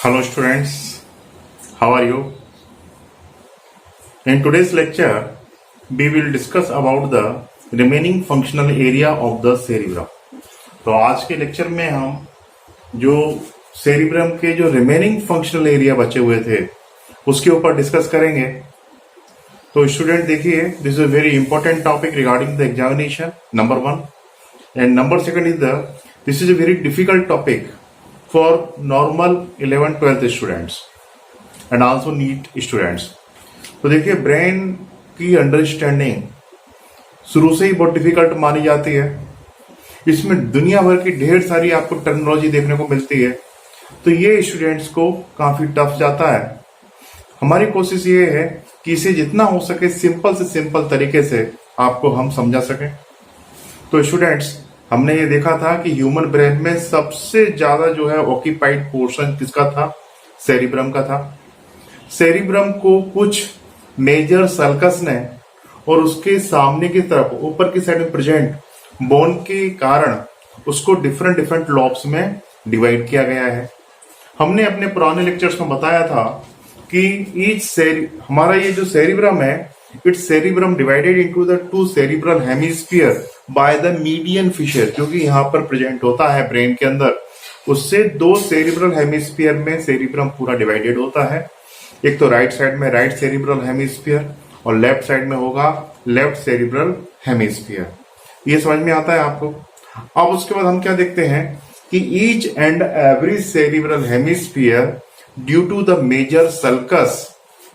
Hello students, how are you? In today's lecture, we will discuss about the remaining functional area of the cerebrum. तो आज के lecture में हम जो cerebrum के जो रिमेनिंग फंक्शनल एरिया बचे हुए थे उसके ऊपर डिस्कस करेंगे। तो स्टूडेंट देखिए, this is a very important topic regarding the examination, number 1 and number 2 is this is a very difficult topic for normal 11th 12th students and also NEET students। तो देखिए, ब्रेन की understanding शुरू से ही बहुत difficult मानी जाती है। इसमें दुनिया भर की ढेर सारी आपको टर्मिनोलॉजी देखने को मिलती है, तो ये स्टूडेंट्स को काफी टफ जाता है। हमारी कोशिश ये है कि इसे जितना हो सके सिंपल से सिंपल तरीके से आपको हम समझा सकें। तो स्टूडेंट्स, हमने ये देखा था कि ह्यूमन ब्रेन में सबसे ज्यादा जो है ऑक्यूपाइड पोर्शन किसका था? सेरिब्रम का था। सेरिब्रम को कुछ मेजर सल्कस ने और उसके सामने की तरफ ऊपर की साइड में प्रेजेंट बोन के कारण उसको डिफरेंट डिफरेंट लॉब्स में डिवाइड किया गया है। हमने अपने पुराने लेक्चर्स में बताया था कि हमारा ये जो सेरिब्रम है, it's cerebrum divided into the 2 cerebral hemisphere by the median fissure, जो कि यहाँ पर प्रेजेंट होता है ब्रेन के अंदर। उससे 2 सेरिब्रल हेमिस्फीयर में सेरिब्रम पूरा डिवाइडेड होता है। एक तो राइट साइड में राइट सेरिब्रल हेमिस्फीयर और लेफ्ट साइड में होगा लेफ्ट सेरिब्रल हेमिस्फीयर। ये समझ में आता है आपको? अब उसके बाद हम क्या देखते हैं कि each and every cerebral hemisphere due to the major sulcus,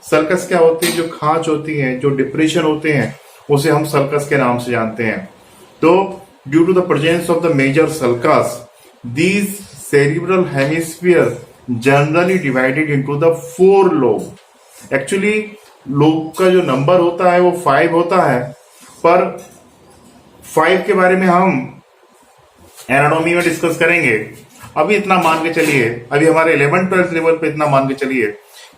sulcus क्या होती है? जो खांच होती है, जो डिप्रेशन होते हैं, उसे हम सल्कस के नाम से जानते हैं। तो due to the presence of the major sulcus, these cerebral hemisphere generally divided into the 4 lobe. Actually lobe का जो नंबर होता है वो 5 होता है, पर 5 के बारे में हम एनाटॉमी में डिस्कस करेंगे। अभी इतना मान के चलिए, अभी हमारे 11th 12th लेवल पे इतना मान के चलिए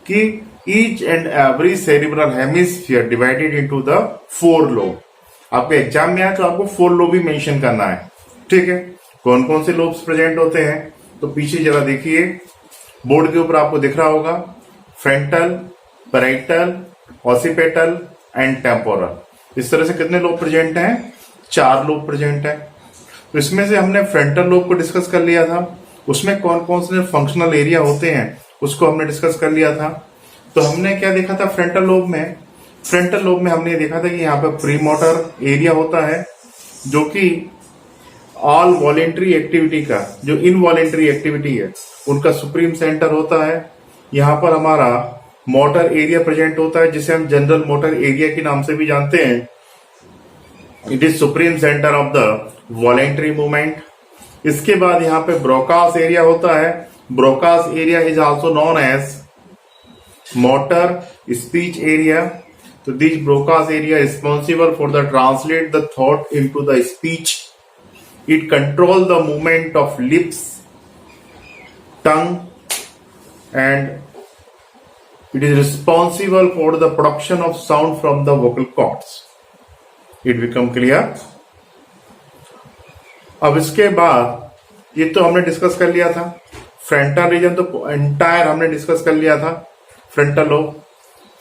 कि each and every cerebral hemisphere divided into the 4 lobe. आपके एग्जाम में आए तो आपको 4 लोब भी मेंशन करना है, ठीक है? कौन कौन से लोब्स प्रेजेंट होते हैं? तो पीछे जरा देखिए, बोर्ड के ऊपर आपको दिख रहा होगा frontal, parietal, occipital and temporal. इस तरह से कितने लोब प्रेजेंट हैं? 4 लोब प्रेजेंट है। तो इसमें से हमने फ्रंटल लोब को डिस्कस कर लिया था, उसमें कौन कौन से फंक्शनल एरिया होते हैं उसको हमने डिस्कस कर लिया था। तो हमने क्या देखा था फ्रंटल लोब में? फ्रंटल लोब में हमने देखा था कि यहाँ पे प्री मोटर एरिया होता है, जो कि ऑल वॉलेंट्री एक्टिविटी का, जो इनवॉलेंट्री एक्टिविटी है, उनका सुप्रीम सेंटर होता है। यहाँ पर हमारा मोटर एरिया प्रेजेंट होता है, जिसे हम जनरल मोटर एरिया के नाम से भी जानते हैं। It is supreme centre of the voluntary movement. इसके बाद यहाँ पे ब्रोकास एरिया होता है। Broca's area is also known as motor speech area. तो this Broca's area responsible for the translate the thought into the speech. It control the movement of lips, tongue, and it is responsible for the production of sound from the vocal cords. It become clear? अब इसके बाद ये तो हमने discuss कर लिया था। Frontal reason तो एंटायर हमने डिस्कस कर लिया था, फ्रंटल लोब।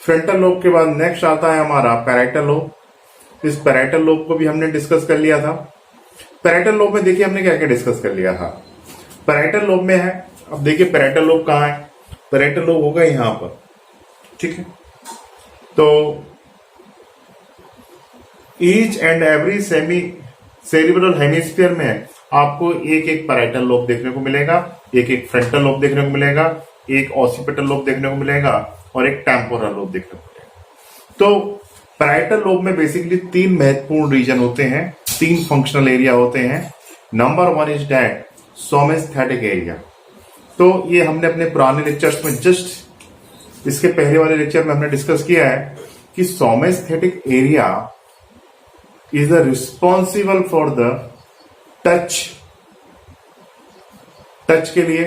फ्रंटल लोब के बाद नेक्स्ट आता है हमारा पैराइटल लोब। इस पैराइटल लोब को भी हमने डिस्कस कर लिया था। पैराइटल लोब में देखिए हमने क्या क्या डिस्कस कर लिया था। पैराइटल लोब में है, अब देखिए पैराइटल लोब कहाँ है? पैराइटल लोब होगा यहां पर, ठीक है? तो each and every cerebral hemisphere में आपको एक एक पैराइटल लोब देखने को मिलेगा, एक एक फ्रंटल लोब देखने को मिलेगा, एक ऑसिपिटल लोब देखने को मिलेगा और एक टेम्पोरल लोब देखने को मिलेगा। तो पैराइटल लोब में बेसिकली 3 महत्वपूर्ण रीजन होते हैं, 3 फंक्शनल एरिया होते हैं। Number 1 is that somesthetic area. तो ये हमने अपने पुराने लेक्चर्स में जस्ट इसके पहले वाले लेक्चर में हमने डिस्कस किया है कि somesthetic area is the responsible for the touch के लिए,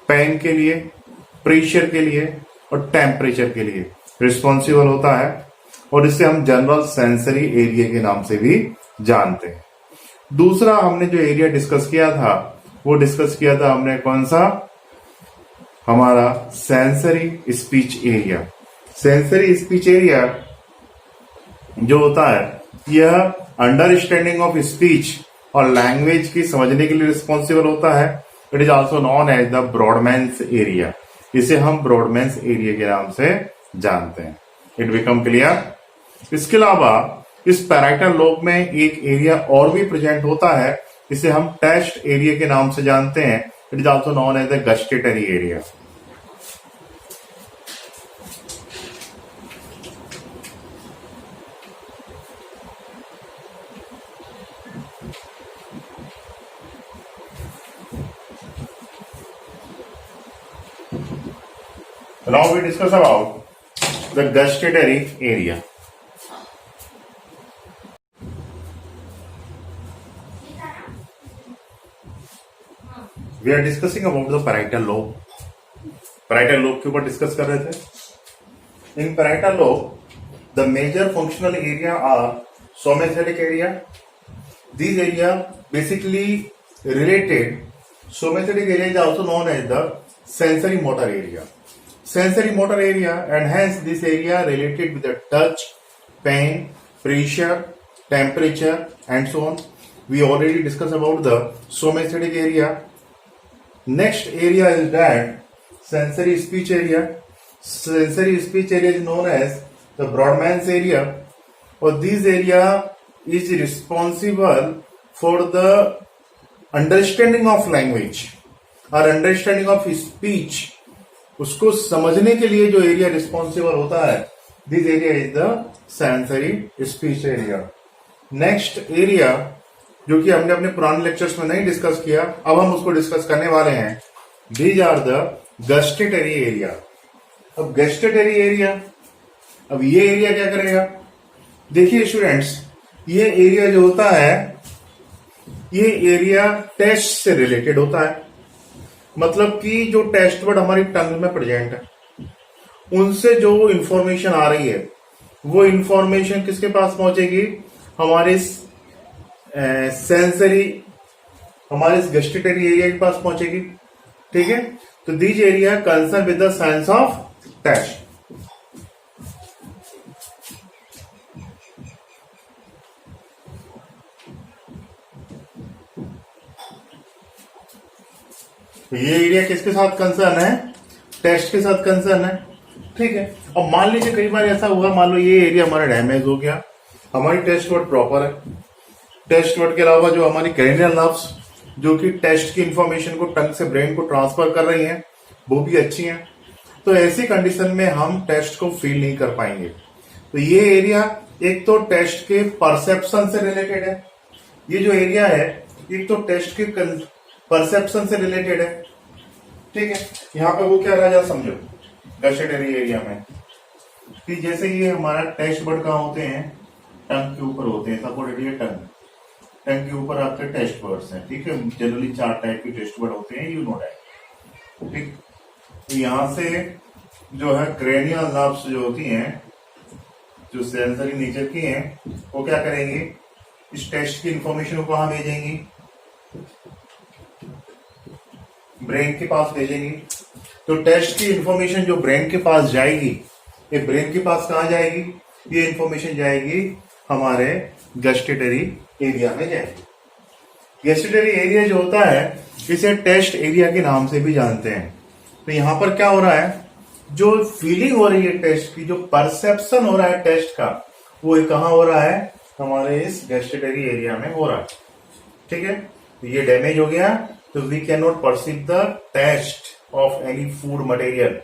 पेन के लिए, प्रेशर के लिए और टेम्परेचर के लिए रिस्पॉन्सिबल होता है, और इसे हम जनरल सेंसरी एरिया के नाम से भी जानते हैं। दूसरा हमने जो एरिया डिस्कस किया था वो डिस्कस किया था हमने कौन सा, हमारा sensory speech area. Sensory speech area जो होता है यह अंडरस्टैंडिंग ऑफ स्पीच और लैंग्वेज की समझने के लिए रिस्पॉन्सिबल होता है। It is also known as the Brodmann's area. इसे हम ब्रॉडमैन्स एरिया के नाम से जानते हैं। It become clear. इसके अलावा इस पैराइटल लोब में एक एरिया और भी प्रेजेंट होता है, इसे हम टेस्ट एरिया के नाम से जानते हैं। It is also known as the gustatory area. Now we discuss about the gustatory area. We are discussing about the parietal lobe. Parietal lobe के ऊपर डिस्कस कर रहे थे। In parietal lobe, the major functional area are somatic area. These area basically related. Somatic area is also known as the sensory motor area. Sensory motor area, and hence this area related with the touch, pain, pressure, temperature and so on. We already discussed about the somatic area. Next area is that sensory speech area. Sensory speech area is known as the Brodmann's area, or this area is responsible for the understanding of language or understanding of speech. उसको समझने के लिए जो area responsible होता है, this area is the sensory speech area. Next area जो कि हमने अपने पुराने लेक्चर्स में नहीं डिस्कस किया, अब हम उसको डिस्कस करने वाले हैं। These are the gustatory area. अब गस्टेटरी एरिया, अब ये एरिया क्या करेगा? देखिए स्टूडेंट्स, ये एरिया जो होता है, ये एरिया टेस्ट से रिलेटेड होता है। मतलब कि जो टेस्ट वर्ड हमारी टंग में प्रेजेंट है, उनसे जो इंफॉर्मेशन आ रही है वो इंफॉर्मेशन किसके पास पहुंचेगी? हमारे सेंसरी, हमारे गस्टेटरी एरिया के पास पहुंचेगी। ठीक है, तो this area concern with the science of taste. ये एरिया किसके साथ कंसर्न है? टेस्ट के साथ कंसर्न है। ठीक है, अब मान लीजिए कई बार ऐसा हुआ, मान लो ये एरिया हमारा डैमेज हो गया, हमारी टेस्ट वर्ड प्रॉपर है, टेस्ट वर्ड के अलावा जो हमारी क्रेनियल नर्व्स जो कि टेस्ट की इंफॉर्मेशन को टंग से ब्रेन को ट्रांसफर कर रही हैं वो भी अच्छी हैं, तो ऐसी कंडीशन में हम टेस्ट को फील नहीं कर पाएंगे। तो ये एरिया एक तो टेस्ट के परसेप्शन से रिलेटेड है, ये जो एरिया है एक तो टेस्ट के परसेप्शन से रिलेटेड है। ठीक है, यहाँ पे वो क्या रहा जा समझो गस्टेटरी एरिया में कि जैसे ये हमारा टेस्ट बर्ड कहाँ होते हैं? टंग के ऊपर होते हैं। सपोर्टेड ये टंग के ऊपर आपके टेस्ट बर्ड्स हैं। ठीक है, जनरली 4 टाइप के टेस्ट बर्ड होते हैं, यू नो दैट। ठीक, तो यहाँ से जो है क्रेनियल नर्व्स जो होती हैं, जो सेंसरी नेचर की हैं, वो क्या करेंगी? इस टेस्ट की इंफॉर्मेशन को कहाँ भेजेंगी? ब्रेन के पास भेजेंगी। तो टेस्ट की इंफॉर्मेशन जो ब्रेन के पास जाएगी, ये ब्रेन के पास कहाँ जाएगी? ये इंफॉर्मेशन जाएगी हमारे गस्टेटरी एरिया में जाएगी। गस्टेटरी एरिया जो होता है इसे टेस्ट एरिया के नाम से भी जानते हैं। तो यहां पर क्या हो रहा है? जो फीलिंग हो रही है टेस्ट की, जो परसेप्शन हो रहा है टेस्ट का, वो कहाँ हो रहा है? हमारे इस गस्टेटरी एरिया में हो रहा है। ठीक है, तो ये डैमेज हो गया, तो we can not perceive the taste of any food material.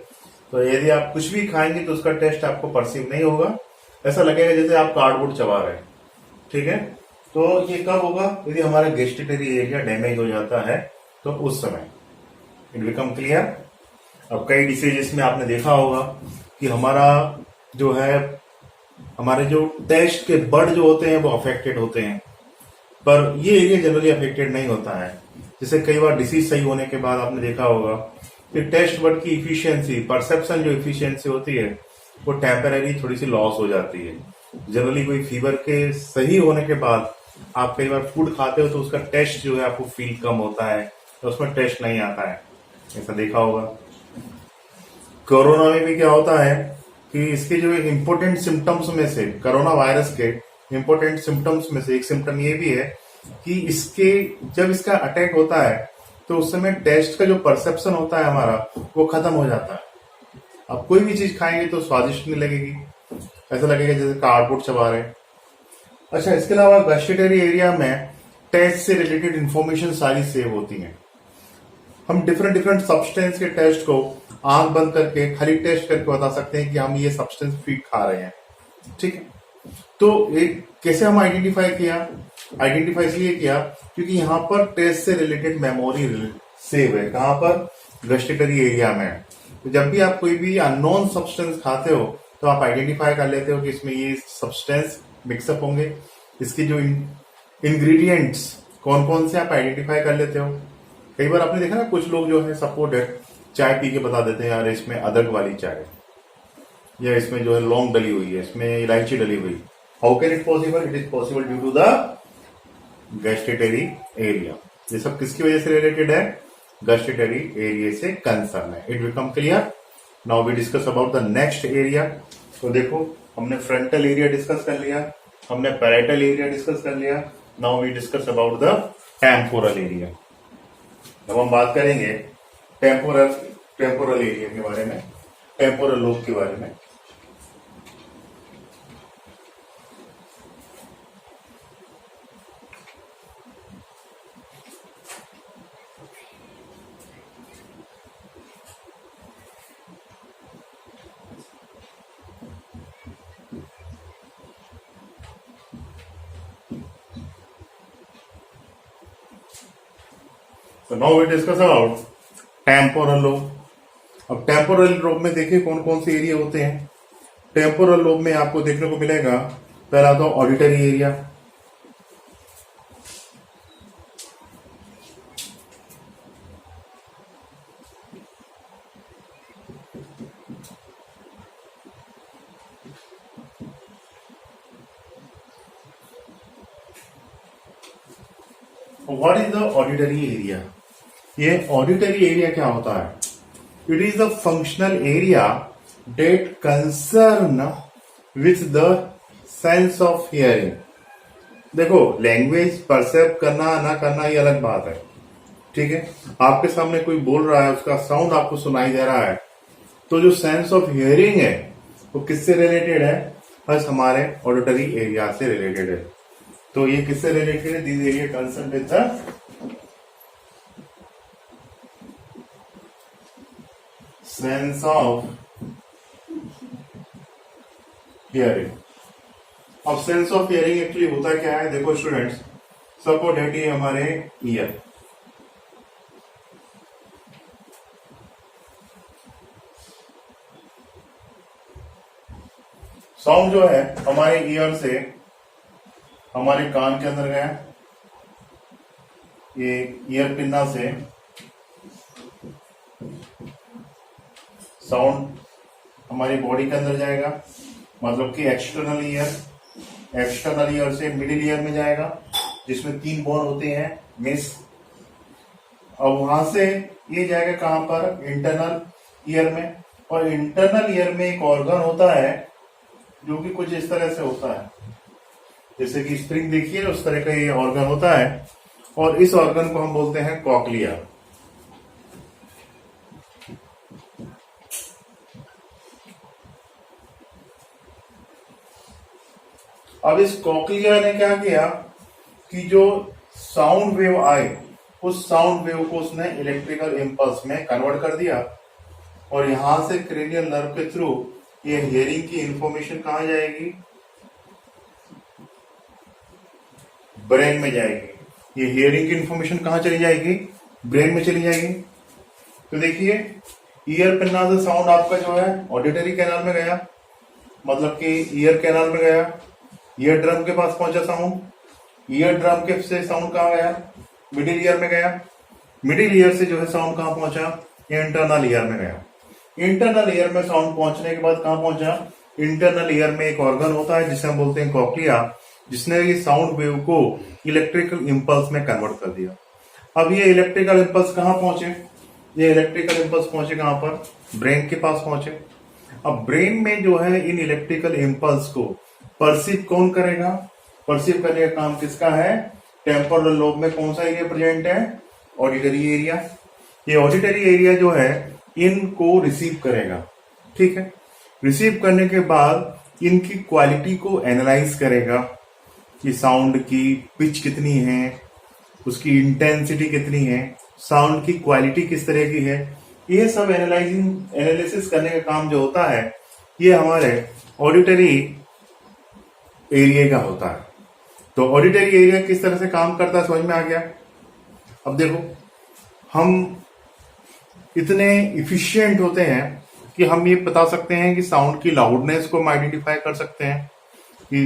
तो यदि आप कुछ भी खाएंगे तो उसका टेस्ट आपको परसीव नहीं होगा, ऐसा लगेगा जैसे आप कार्डबोर्ड चबा रहे हैं। ठीक है, तो ये कब होगा? यदि हमारा गस्टेटरी एरिया डैमेज हो जाता है तो उस समय। It become clear. अब कई डिसीजेस में आपने देखा होगा कि हमारा जो है, हमारे जो टेस्ट के बर्ड जो होते हैं वो अफेक्टेड होते हैं, पर ये एरिया जनरली अफेक्टेड नहीं होता है। जैसे कई बार डिसीज सही होने के बाद आपने देखा होगा कि टेस्ट बर्ड की इफिशियंसी, परसेप्शन जो इफिशियंसी होती है वो टेम्पररी थोड़ी सी लॉस हो जाती है। जनरली कोई फीवर के सही होने के बाद आप कई बार फूड खाते हो तो उसका टेस्ट जो है आपको फील कम होता है, तो उसमें टेस्ट नहीं आता है, ऐसा देखा होगा। कोरोना में भी क्या होता है कि इसके जो इम्पोर्टेंट सिम्टम्स में से, कोरोना वायरस के इम्पोर्टेंट सिम्टम्स में से एक सिम्टम ये भी है कि इसके जब इसका अटैक होता है तो उस समय टेस्ट का जो परसेप्शन होता है हमारा वो खत्म हो जाता है। अब कोई भी चीज खाएंगे तो स्वादिष्ट नहीं लगेगी, ऐसा लगेगा जैसे कार्डबोर्ड चबा रहे हैं। अच्छा, इसके अलावा गस्टेटरी एरिया में टेस्ट से रिलेटेड इंफॉर्मेशन सारी सेव होती है। हम डिफरेंट डिफरेंट सब्सटेंस के टेस्ट को आंख बंद करके खाली टेस्ट करके बता सकते हैं कि हम ये सब्सटेंस फीड खा रहे हैं, ठीक है। तो एक कैसे हम आइडेंटिफाई इसलिए किया क्योंकि यहाँ पर टेस्ट से रिलेटेड मेमोरी सेव है। कहाँ पर? गस्टेटरी एरिया में। तो जब भी आप कोई भी अननोन सब्सटेंस खाते हो तो आप आइडेंटिफाई कर लेते हो कि इसमें ये सब्सटेंस मिक्सअप होंगे। इसके जो इंग्रेडिएंट्स कौन कौन से आप आइडेंटिफाई कर लेते हो। कई बार आपने देखा ना, कुछ लोग जो है सपोर्टेड चाय पी के बता देते हैं यार इसमें अदरक वाली चाय, या इसमें जो है लौंग डली हुई है, इसमें इलायची डली हुई। How can it possible? It is possible due to the gustatory area. ये सब किसकी वजह से रिलेटेड है? गस्टेटरी एरिया से कंसर्न है। It become clear. Now we discuss about the next area. तो देखो, हमने फ्रंटल एरिया डिस्कस कर लिया, हमने पैरेटल एरिया डिस्कस कर लिया। Now we discuss about the temporal area. अब हम बात करेंगे टेम्पोरल एरिया के बारे में, टेम्पोरल लोब के बारे में। So now we discuss about temporal lobe. अब टेम्पोरल लोब में देखिए कौन कौन से एरिया होते हैं। टेम्पोरल लोब में आपको देखने को मिलेगा, पहला तो auditory area, what is the auditory area? ये ऑडिटरी एरिया क्या होता है? It is a functional area that concern with the sense of hearing. देखो, लैंग्वेज परसेप्ट करना ना करना ये अलग बात है, ठीक है। आपके सामने कोई बोल रहा है, उसका साउंड आपको सुनाई दे रहा है, तो जो सेंस ऑफ हियरिंग है वो किससे रिलेटेड है? बस हमारे ऑडिटरी एरिया से रिलेटेड है। तो ये किससे रिलेटेड है? This area concern with the sense of hearing. अब सेंस ऑफ हियरिंग एक्चुअली होता क्या है? देखो स्टूडेंट्स, सपोज दैट ये हमारे ईयर, साउंड जो है हमारे ईयर से हमारे कान के अंदर गया, ये ईयर पिन्ना से साउंड हमारी बॉडी के अंदर जाएगा, मतलब कि एक्सटर्नल ईयर से मिडिल ईयर में जाएगा, जिसमें 3 बोन होते हैं मिस। और वहां से ये जाएगा कहां पर? इंटरनल ईयर में। और इंटरनल ईयर में एक ऑर्गन होता है जो कि कुछ इस तरह से होता है, जैसे कि स्प्रिंग देखिए, उस तरह का ये ऑर्गन होता है, और इस ऑर्गन को हम बोलते हैं कॉक्लिया। अब इस कॉक्लिया ने क्या किया कि जो साउंड वेव आए, उस साउंड वेव को उसने इलेक्ट्रिकल इंपल्स में कन्वर्ट कर दिया, और यहां से क्रेनियल नर्व के थ्रू ये हियरिंग की इंफॉर्मेशन कहां जाएगी? ब्रेन में जाएगी। ये हियरिंग की इंफॉर्मेशन कहां चली जाएगी? ब्रेन में चली जाएगी। तो देखिए, ईयर पिन्ना से साउंड आपका जो है ऑडिटरी कैनाल में गया, मतलब कि ईयर कैनाल में गया, ईयर ड्रम के पास पहुंचा साउंड, ईयर ड्रम के से साउंड कहां गया? मिडिल ईयर में गया, मिडिल ईयर से जो है साउंड कहां पहुंचा? इंटरनल ईयर में गया। इंटरनल ईयर में साउंड पहुंचने के बाद कहां पहुंचा? इंटरनल ईयर में एक ऑर्गन होता है जिसे हम बोलते हैं कॉक्लिया, जिसने ये साउंड वेव को इलेक्ट्रिकल इंपल्स में कन्वर्ट कर दिया। अब ये इलेक्ट्रिकल इंपल्स कहाँ पहुंचे? ये इलेक्ट्रिकल इंपल्स पहुंचे कहां पर? ब्रेन के पास पहुंचे। अब ब्रेन में जो है इन इलेक्ट्रिकल इंपल्स को परसीव कौन करेगा? परसीव करने का काम किसका है? टेम्पोरल लोब में कौन सा एरिया प्रेजेंट है? Auditory area. ये ऑडिटरी एरिया जो है इनको रिसीव करेगा, ठीक है। रिसीव करने के बाद इनकी क्वालिटी को एनालाइज करेगा कि साउंड की पिच कितनी है, उसकी इंटेंसिटी कितनी है, साउंड की क्वालिटी किस तरह की है। ये सब एनालिसिस करने का काम जो होता है ये हमारे ऑडिटरी एरिया का होता है। तो ऑडिटरी एरिया किस तरह से काम करता है समझ में आ गया। अब देखो, हम इतने इफिशिएंट होते हैं कि हम ये बता सकते हैं कि साउंड की लाउडनेस को हम आइडेंटिफाई कर सकते हैं कि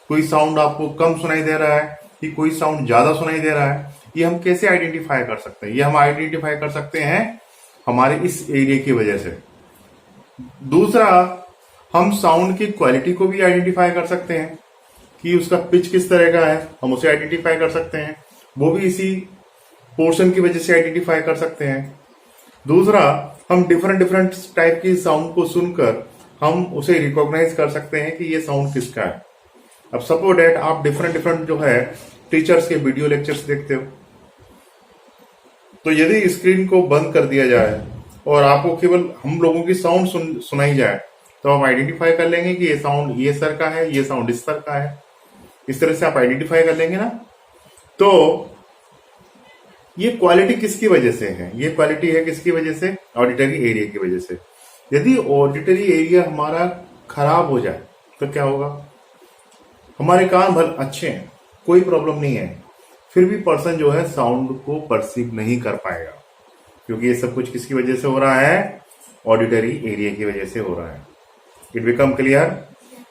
कोई साउंड आपको कम सुनाई दे रहा है कि कोई साउंड ज्यादा सुनाई दे रहा है। ये हम कैसे आइडेंटिफाई कर सकते हैं? ये हम आइडेंटिफाई कर सकते हैं हमारे इस एरिया की वजह से। दूसरा, हम साउंड की क्वालिटी को भी आइडेंटिफाई कर सकते हैं कि उसका पिच किस तरह का है, हम उसे आइडेंटिफाई कर सकते हैं। वो भी इसी पोर्शन की वजह से आइडेंटिफाई कर सकते हैं। दूसरा, हम डिफरेंट डिफरेंट टाइप की साउंड को सुनकर हम उसे रिकॉग्नाइज कर सकते हैं कि ये साउंड किसका है। अब सपोज डेट आप डिफरेंट डिफरेंट जो है टीचर्स के वीडियो लेक्चर्स देखते हो, तो यदि स्क्रीन को बंद कर दिया जाए और आपको केवल हम लोगों की साउंड सुनाई जाए तो आप आइडेंटिफाई कर लेंगे कि ये साउंड ये सर का है, ये साउंड इस सर का है। इस तरह से आप आइडेंटिफाई कर लेंगे ना। तो ये क्वालिटी किसकी वजह से है? ये क्वालिटी है किसकी वजह से? ऑडिटरी एरिया की वजह से। यदि ऑडिटरी एरिया हमारा खराब हो जाए तो क्या होगा? हमारे कान भले अच्छे हैं, कोई प्रॉब्लम नहीं है, फिर भी पर्सन जो है साउंड को परसीव नहीं कर पाएगा, क्योंकि ये सब कुछ किसकी वजह से हो रहा है? ऑडिटरी एरिया की वजह से हो रहा है। It become clear?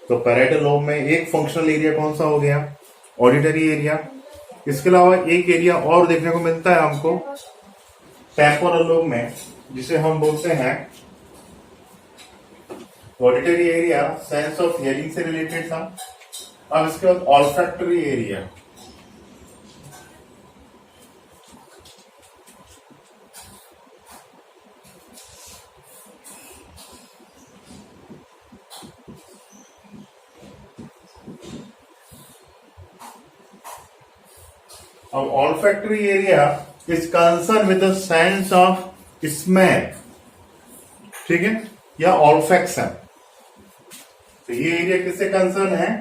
तो पैराइटल लोब में एक फंक्शनल एरिया कौन सा हो गया? Auditory area. इसके अलावा एक एरिया और देखने को मिलता है हमको टेम्पोरल लोब में, जिसे हम बोलते हैं auditory area sense of hearing से रिलेटेड था। अब इसके बाद ऑल्फैक्टरी एरिया। अब olfactory area is concerned with the sense of smell, ठीक है, या olfaction। तो ये एरिया किससे कंसर्न है?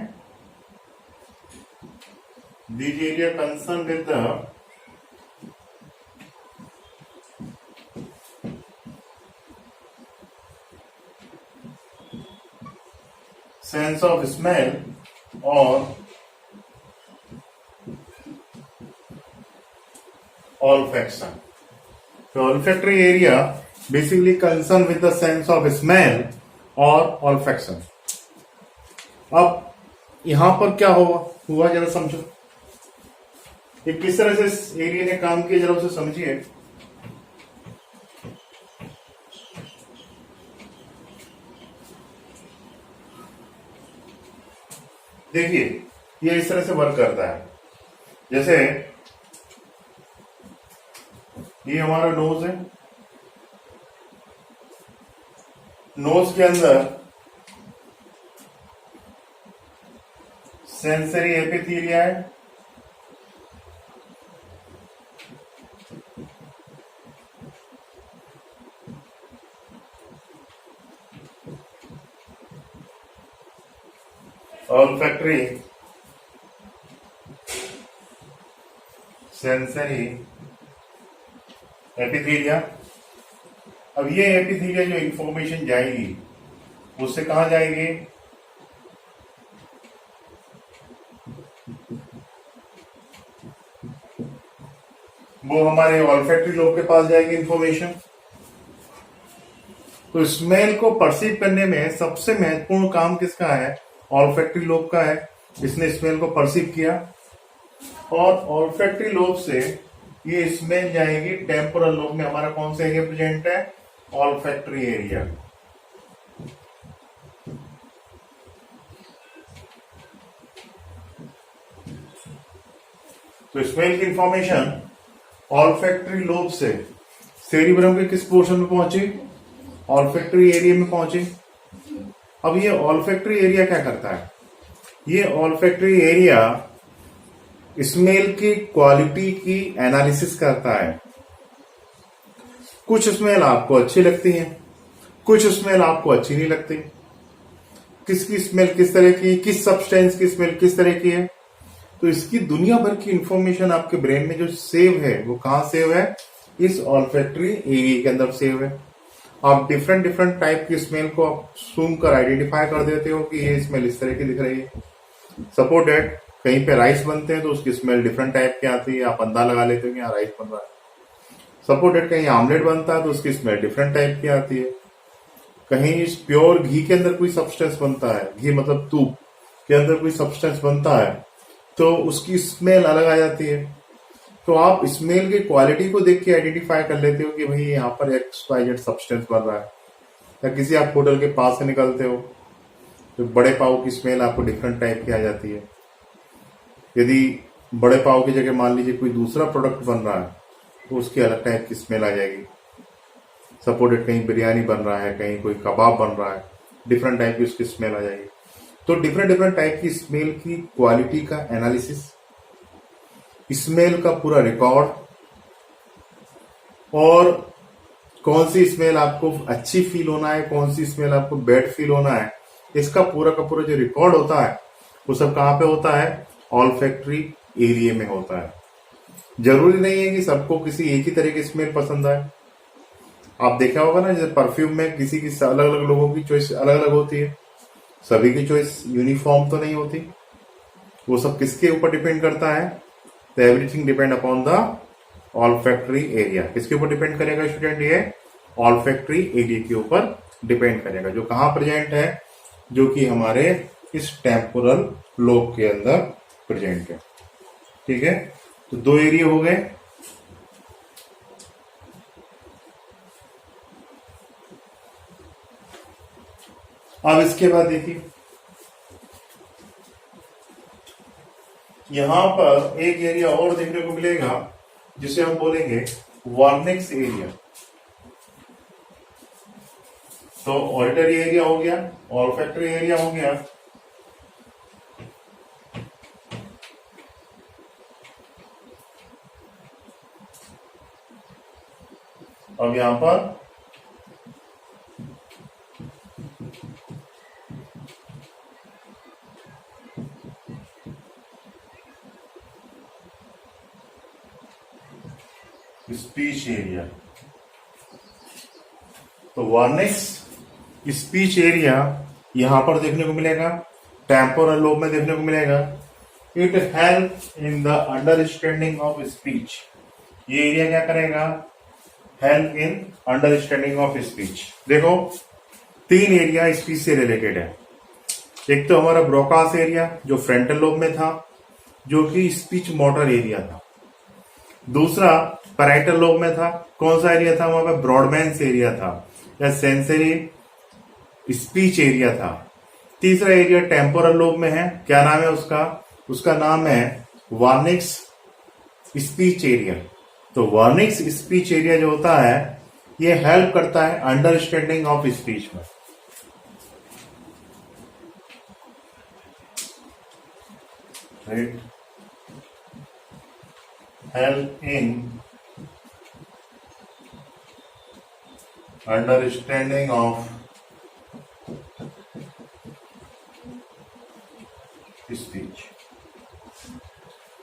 This area concern with the sense of smell और olfaction. So olfactory area basically concerned with the sense of smell or olfaction. अब यहां पर क्या हुआ जरा समझो। ये किस तरह से इस एरिया ने काम किया जरा उसे समझिए। देखिए ये इस तरह से वर्क करता है। जैसे ये हमारा नोज है, नोज के अंदर सेंसरी एपिथेलिया है, olfactory सेंसरी एपिथेलिया। अब ये एपिथेलिया जो इंफॉर्मेशन जाएगी उससे कहां जाएगी? वो हमारे ऑल्फैक्टरी लोब के पास जाएगी इंफॉर्मेशन। तो स्मेल को परसीव करने में सबसे महत्वपूर्ण काम किसका है? ऑल्फैक्टरी लोब का है। इसने स्मेल को परसीव किया और ऑल्फैक्टरी लोब से ये स्मेल जाएगी टेम्पोरल लोब में। हमारा कौन सा एरिया प्रेजेंट है? Olfactory area. तो स्मेल की इंफॉर्मेशन ऑल्फैक्टरी लोब से सेरिब्रम के किस पोर्शन में पहुंची? ऑल्फैक्टरी एरिया में पहुंची। अब ये ऑल्फैक्टरी एरिया क्या करता है? ये ऑल्फैक्टरी एरिया स्मेल की क्वालिटी की एनालिसिस करता है। कुछ स्मेल आपको अच्छी लगती है, कुछ स्मेल आपको अच्छी नहीं लगती। किसकी स्मेल किस तरह की, किस सब्सटेंस की स्मेल किस तरह की है, तो इसकी दुनिया भर की इंफॉर्मेशन आपके ब्रेन में जो सेव है वो कहां सेव है? इस ऑल्फैक्टरी एरिया के अंदर सेव है। आप डिफरेंट डिफरेंट टाइप की स्मेल को आप सूंघ कर आइडेंटिफाई कर देते हो कि ये स्मेल इस तरह की दिख रही है। सपोज दैट कहीं पे राइस बनते हैं तो उसकी स्मेल डिफरेंट टाइप की आती है, आप अंदाजा लगा लेते हो कि यहाँ राइस बन रहा है। सपोज दैट कहीं आमलेट बनता है तो उसकी स्मेल डिफरेंट टाइप की आती है। कहीं इस प्योर घी के अंदर कोई सब्सटेंस बनता है, घी मतलब दूध के अंदर कोई सब्सटेंस बनता है तो उसकी स्मेल अलग आ जाती है। तो आप स्मेल की क्वालिटी को देख के आइडेंटिफाई कर लेते हो कि भाई यहाँ पर XYZ सब्सटेंस बन रहा है। या किसी आप होटल के पास से निकलते हो तो बड़े पाव की स्मेल आपको डिफरेंट टाइप की आ जाती है। यदि बड़े पाव की जगह मान लीजिए कोई दूसरा प्रोडक्ट बन रहा है तो उसकी अलग टाइप की स्मेल आ जाएगी। सपोर्टेड कहीं बिरयानी बन रहा है, कहीं कोई कबाब बन रहा है, डिफरेंट टाइप की उसकी स्मेल आ जाएगी। तो डिफरेंट डिफरेंट टाइप की स्मेल की क्वालिटी का एनालिसिस, स्मेल का पूरा रिकॉर्ड, और कौन सी स्मेल आपको अच्छी फील होना है, कौन सी स्मेल आपको बैड फील होना है, इसका पूरा का पूरा जो रिकॉर्ड होता है वो सब कहाँ पे होता है? ऑल्फैक्टरी एरिया में होता है। जरूरी नहीं है कि सबको किसी एक ही तरह की स्मेल पसंद आए। आप देखा होगा ना, जैसे परफ्यूम में किसी की अलग अलग लोगों की चॉइस अलग अलग होती है, सभी की चॉइस यूनिफॉर्म तो नहीं होती। वो सब किसके ऊपर डिपेंड करता है? तो everything depend upon the olfactory area. किसके ऊपर डिपेंड करेगा स्टूडेंट? ये ऑल्फैक्टरी एरिया के ऊपर डिपेंड करेगा, जो कहां प्रेजेंट है? जो कि हमारे इस टेम्पोरल लोब के अंदर प्रेजेंट है। ठीक है, तो दो एरिया हो गए। अब इसके बाद देखिए, यहां पर एक एरिया और देखने को मिलेगा जिसे हम बोलेंगे वार्निक्स एरिया। तो ऑडिटरी एरिया हो गया, ऑल्फैक्टरी एरिया हो गया, अब यहां पर स्पीच एरिया। तो वार्निक्स स्पीच एरिया यहां पर देखने को मिलेगा, टेम्पोरल लोब में देखने को मिलेगा। It help in the understanding of speech. ये एरिया क्या करेगा? Help in understanding of speech. देखो, तीन एरिया स्पीच से रिलेटेड है। एक तो हमारा ब्रोकास एरिया जो फ्रंटल लोब में था, जो कि स्पीच मोटर एरिया था। दूसरा पैराइटल लोब में था, कौन सा एरिया था? वहां पर ब्रॉडबैंस एरिया था या सेंसरी स्पीच एरिया था। तीसरा एरिया टेम्पोरल लोब में है, क्या नाम है उसका? उसका नाम है वार्निक्स स्पीच एरिया। तो वार्निक्स स्पीच एरिया जो होता है ये हेल्प करता है अंडरस्टैंडिंग ऑफ स्पीच में। Right, help in understanding of speech.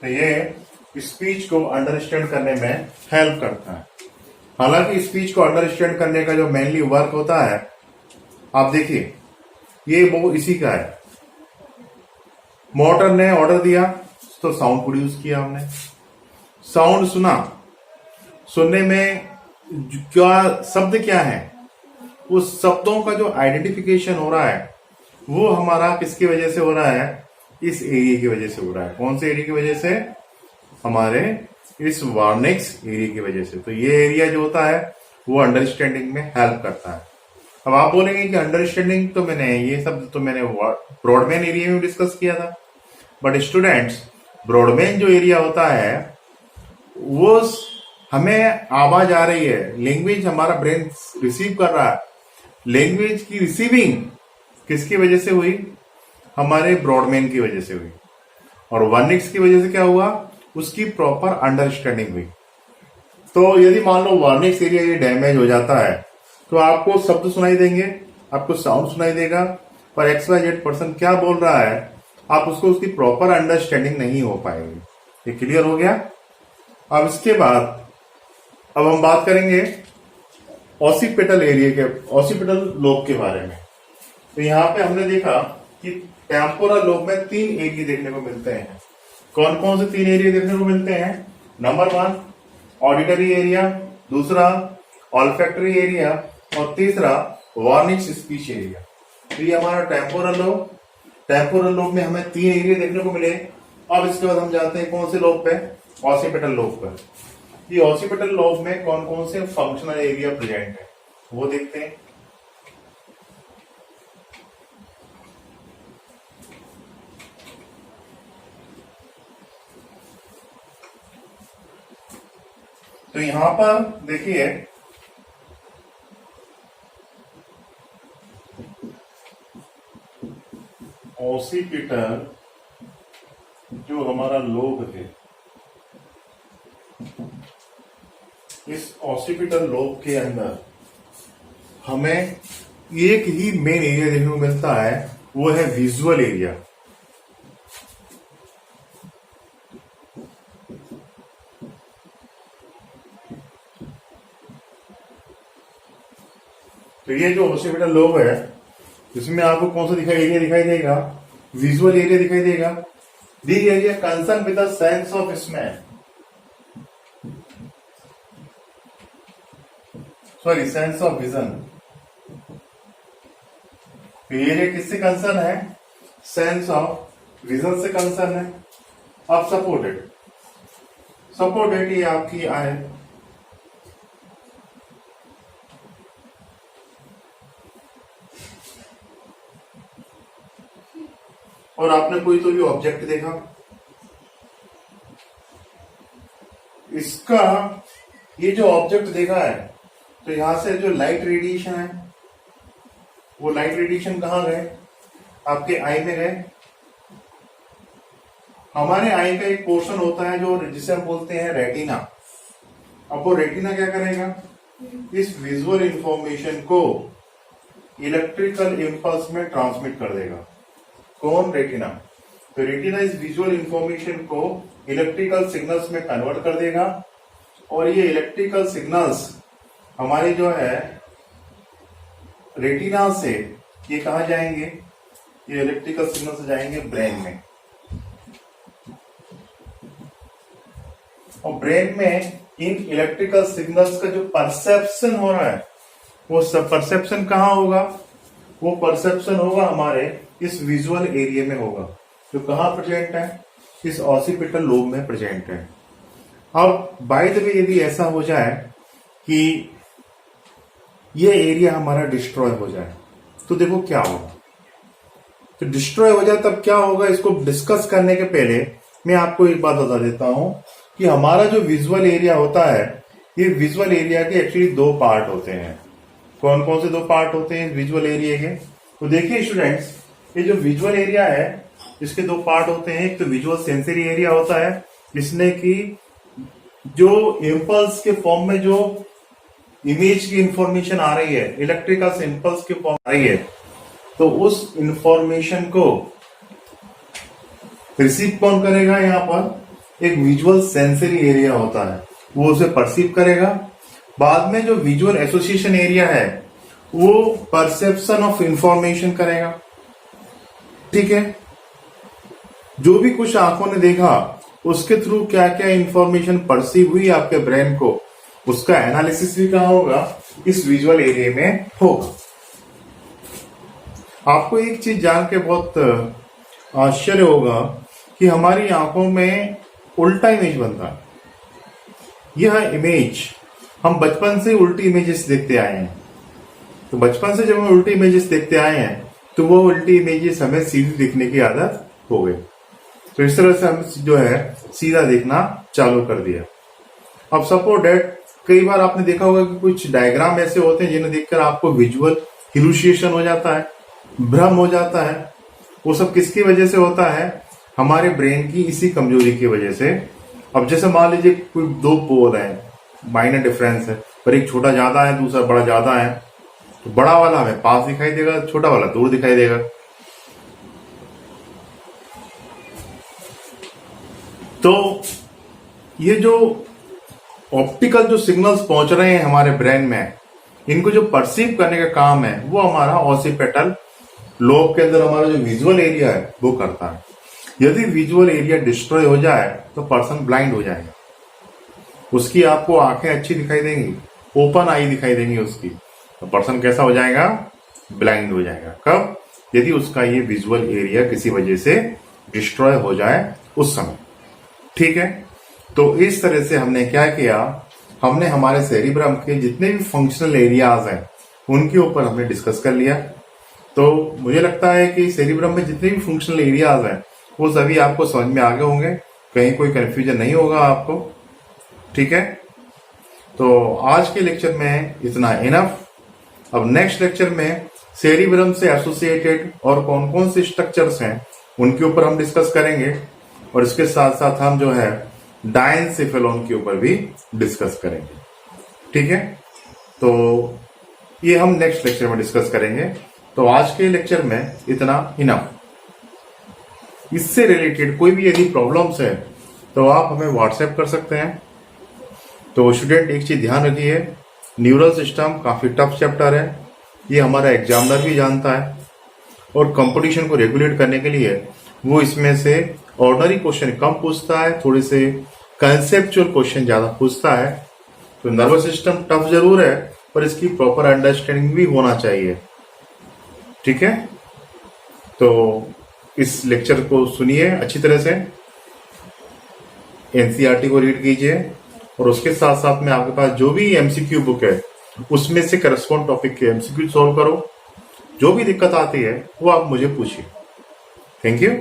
तो ये स्पीच को अंडरस्टैंड करने में हेल्प करता है। हालांकि स्पीच को अंडरस्टैंड करने का जो मेनली वर्क होता है, आप देखिए, ये वो इसी का है। मोटर ने ऑर्डर दिया तो साउंड प्रोड्यूस किया, हमने साउंड सुना, सुनने में क्या शब्द क्या है, उस शब्दों का जो आइडेंटिफिकेशन हो रहा है वो हमारा किसकी वजह से हो रहा है? इस एरिया की वजह से हो रहा है। कौन से एरिया की वजह से? हमारे इस वार्निक्स एरिया की वजह से। तो ये एरिया जो होता है वो अंडरस्टैंडिंग में हेल्प करता है। अब आप बोलेंगे कि अंडरस्टैंडिंग तो मैंने ये सब तो मैंने ब्रॉडबैंड एरिया में डिस्कस किया था, बट स्टूडेंट्स ब्रॉडबैंड जो एरिया होता है वो हमें आवाज आ रही है, लैंग्वेज हमारा ब्रेन रिसीव कर रहा है। लैंग्वेज की रिसीविंग किसकी वजह से हुई? हमारे ब्रॉडबैंड की वजह से हुई। और वर्निक्स की वजह से क्या हुआ? उसकी प्रॉपर अंडरस्टैंडिंग हुई। तो यदि मान लो वर्निक्स एरिया ये डैमेज हो जाता है तो आपको शब्द सुनाई देंगे, आपको साउंड सुनाई देगा, पर XYZ पर्सन क्या बोल रहा है आप उसकी प्रॉपर अंडरस्टैंडिंग नहीं हो पाएगी। ये क्लियर हो गया? अब इसके बाद अब हम बात करेंगे ऑसिपिटल एरिया के, ऑसिपिटल लोब के बारे में। तो यहाँ पे हमने देखा कि टेम्पोरल लोब में 3 एरिया देखने को मिलते हैं। कौन कौन से 3 एरिया देखने को मिलते हैं? नंबर 1 ऑडिटरी एरिया, दूसरा ऑल्फैक्टरी एरिया और तीसरा वर्निक्स स्पीच एरिया। तो ये हमारा टेम्पोरल लोब। टेम्पोरल लोब में हमें 3 एरिया देखने को मिले। अब इसके बाद हम जाते हैं कौन से लोब पे? ऑसिपिटल लोब पर। ये ऑसिपिटल लोब में कौन कौन से फंक्शनल एरिया प्रेजेंट है वो देखते हैं। तो यहां पर देखिए ऑसिपिटल जो हमारा लोब है, इस ऑसिपिटल लोब के अंदर हमें एक ही मेन एरिया देखने को मिलता है, वो है विजुअल एरिया। तो ये जो ऑसिपिटल लोब है इसमें आपको कौन सा एरिया दिखाई देगा? विजुअल एरिया दिखाई देगा। The area concern with the sense of smell, sorry sense of vision. Area किससे कंसर्न है? सेंस ऑफ विजन से कंसर्न है। अब सपोर्टेड ये आपकी आई, और आपने कोई तो भी ऑब्जेक्ट देखा, इसका ये जो ऑब्जेक्ट देखा है तो यहां से जो लाइट रेडिएशन है वो लाइट रेडिएशन कहां गए? आपके आई में गए। हमारे आई का एक पोर्शन होता है जो जिसे हम बोलते हैं रेटिना। अब वो रेटिना क्या करेगा? इस विजुअल इंफॉर्मेशन को इलेक्ट्रिकल इंपल्स में ट्रांसमिट कर देगा। कौन? रेटिना। तो रेटिना इस विजुअल इंफॉर्मेशन को इलेक्ट्रिकल सिग्नल्स में कन्वर्ट कर देगा और ये इलेक्ट्रिकल सिग्नल्स हमारे जो है रेटिना से ये कहा जाएंगे? ये इलेक्ट्रिकल सिग्नल्स जाएंगे ब्रेन में, और ब्रेन में इन इलेक्ट्रिकल सिग्नल्स का जो परसेप्शन हो रहा है वो सब परसेप्शन कहां होगा? वो परसेप्शन होगा हमारे इस विजुअल एरिया में होगा, जो कहां प्रेजेंट है? इस ऑसिपिटल लोब में प्रेजेंट है। अब बाय द वे यदि ऐसा हो जाए कि ये एरिया हमारा डिस्ट्रॉय हो जाए तो देखो क्या होगा। तो डिस्ट्रॉय हो जाए तब क्या होगा, इसको डिस्कस करने के पहले मैं आपको एक बात बता देता हूं कि हमारा जो विजुअल एरिया होता है, ये विजुअल एरिया के एक्चुअली 2 पार्ट होते हैं। कौन कौन से 2 पार्ट होते हैं विजुअल एरिया के? तो देखिए स्टूडेंट्स, ये जो विजुअल एरिया है इसके 2 पार्ट होते हैं। एक तो विजुअल सेंसरी एरिया होता है, जिसने की जो इम्पल्स के फॉर्म में जो इमेज की इंफॉर्मेशन आ रही है, इलेक्ट्रिकल इम्पल्स की फॉर्म आ रही है, तो उस इंफॉर्मेशन को रिसीव कौन करेगा? यहाँ पर एक विजुअल सेंसरी एरिया होता है, वो उसे परसीव करेगा। बाद में जो विजुअल एसोसिएशन एरिया है वो परसेप्शन ऑफ इंफॉर्मेशन करेगा। ठीक है, जो भी कुछ आंखों ने देखा उसके थ्रू क्या क्या इंफॉर्मेशन परसीव हुई आपके ब्रेन को, उसका एनालिसिस भी कहां होगा? इस विजुअल एरिया में होगा। आपको एक चीज जान के बहुत आश्चर्य होगा कि हमारी आंखों में उल्टा इमेज बनता है। यह इमेज हम बचपन से उल्टी इमेजेस देखते आए हैं। तो बचपन से जब हम उल्टी इमेजेस देखते आए हैं तो वो उल्टी इमेजेस हमें सीधी दिखने की आदत हो गई। तो इस तरह से हम जो है सीधा देखना चालू कर दिया। अब सपोज डेट कई बार आपने देखा होगा कि कुछ डायग्राम ऐसे होते हैं जिन्हें देखकर आपको विजुअल हिलुसिएशन हो जाता है, भ्रम हो जाता है। वो सब किसकी वजह से होता है? हमारे ब्रेन की इसी कमजोरी की वजह से। अब जैसे मान लीजिए कोई दो पोल है, माइनर डिफरेंस है, पर एक छोटा ज्यादा है दूसरा बड़ा ज्यादा है, तो बड़ा वाला हमें पास दिखाई देगा, छोटा वाला दूर दिखाई देगा। तो ये जो ऑप्टिकल जो सिग्नल्स पहुंच रहे हैं हमारे ब्रेन में, इनको जो परसीव करने का काम है वो हमारा ऑसिपिटल लोब के अंदर हमारा जो विजुअल एरिया है वो करता है। यदि विजुअल एरिया डिस्ट्रॉय हो जाए तो पर्सन ब्लाइंड हो जाएगा। उसकी आपको आंखें अच्छी दिखाई देंगी, ओपन आई दिखाई देंगी उसकी, तो पर्सन कैसा हो जाएगा? ब्लाइंड हो जाएगा। कब? यदि उसका ये विजुअल एरिया किसी वजह से डिस्ट्रॉय हो जाए उस समय। ठीक है, तो इस तरह से हमने क्या किया, हमने हमारे सेरिब्रम के जितने भी फंक्शनल एरियाज हैं उनके ऊपर हमने डिस्कस कर लिया। तो मुझे लगता है कि सेरिब्रम में जितने भी फंक्शनल एरियाज हैं वो सभी आपको समझ में आ गए होंगे, कहीं कोई कंफ्यूजन नहीं होगा आपको। ठीक है, तो आज के लेक्चर में इतना इनफ। अब नेक्स्ट लेक्चर में सेरिब्रम से एसोसिएटेड और कौन कौन से स्ट्रक्चर्स हैं उनके ऊपर हम डिस्कस करेंगे, और इसके साथ साथ हम जो है डायनसेफेलॉन के ऊपर भी डिस्कस करेंगे। ठीक है, तो ये हम नेक्स्ट लेक्चर में डिस्कस करेंगे। तो आज के लेक्चर में इतना इनफ। इससे रिलेटेड कोई भी यदि प्रॉब्लम्स है तो आप हमें व्हाट्सएप कर सकते हैं। तो स्टूडेंट एक चीज ध्यान रखिए, न्यूरल सिस्टम काफी टफ चैप्टर है, ये हमारा एग्जामिनर भी जानता है, और कंपटीशन को रेगुलेट करने के लिए वो इसमें से ऑर्डिनरी क्वेश्चन कम पूछता है, थोड़े से कंसेप्चुअल क्वेश्चन ज्यादा पूछता है। तो नर्वस सिस्टम टफ जरूर है पर इसकी प्रॉपर अंडरस्टैंडिंग भी होना चाहिए। ठीक है, तो इस लेक्चर को सुनिए अच्छी तरह से, एनसीईआरटी को रीड कीजिए, और उसके साथ साथ में आपके पास जो भी एमसीक्यू बुक है उसमें से करस्पॉन्ड टॉपिक के एमसीक्यू सॉल्व करो। जो भी दिक्कत आती है वो आप मुझे पूछिए। Thank you.